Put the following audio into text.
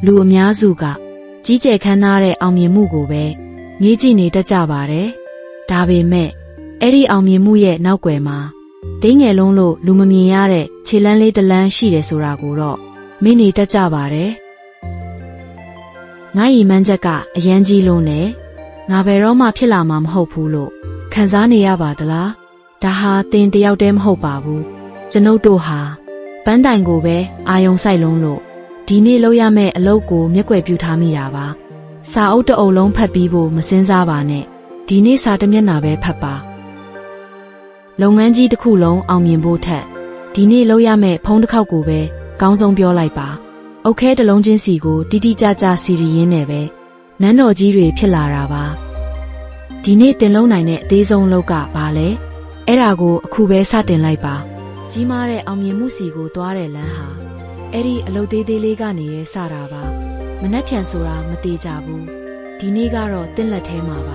လူအများစုကကြီးကျယ်ခမ်းနားတဲ့အောင်မြင်မှုကိုပဲငေးကြည့်နေတတ်ကြပါတယ်။ဒါပေမဲ့အဲ့ဒီအောင်မြင်မှုရဲ့နောက်ွယ်မှာသေးငယ်လုံးလို့လူမမြင်ရတဲ့ခြေလမ်းလေးတစ်လမ်းရှိတယ်ဆိုတာကိုတော့မေ့နေတတ်ကြပါတယ်။ငါ့ရည်မှန်းချက်ကအရန်ကြီးလုံးနဲ့ငါဘယ်တော့မှဖြစ်လာမှာမဟုတ်ဘူးလို့ခံစားနေရပါသလား။ဒါဟာသင်တယောက်တည်းမဟုတ်ပါဘူး။ကျွန်ုပ်တို့ဟာပန်းတိုင်ကိုပဲအာယုံစိုက်လုံးလို့ဒီနေ့လုပ်ရမယ့်အလုပ်ကိုမျက်ကွယ်ပြုထားမိတာပါ။စာအုပ်တစ်အုပ်လုံးဖတ်ပြီးဖို့မစင်စားပါနဲ့။ဒီနေ့စာတစ်မျက်နှာပဲဖတ်ပါ။လုပ်ငန်းကြီးတစ်ခုလုံးအောင်မြင်ဖို့ထက်ဒီနေ့လုပ်ရမယ့်ဖုန်းတစ်ခေါက်ကိုပဲကောင်းဆုံးပြောလိုက်ပါ။အုတ်ခဲတစ်လုံးချင်းစီကိုတိတိကျကျစီရီရင်းနဲ့ပဲနန်းတော်ကြီးတွေဖြစ်လာတာပါ။ဒီနေ့တင်လုံးနိုင်တဲ့အသေးဆုံးအလုပ်ကဘာလဲ။အဲ့ဒါကိုအခုပဲစတင်လိုက်ပါ။ကြီးမားတဲ့အောင်မြင်မှုစီကိုသွားတဲ့လမ်းဟာအဲ့ဒီအလုပ်သေးသေးလေးကနေရစတာပါမနှက်ဖြန်ဆိုတာမသေးကြဘူးဒီနေ့ကတော့တင့်လက်ထဲမှာပါ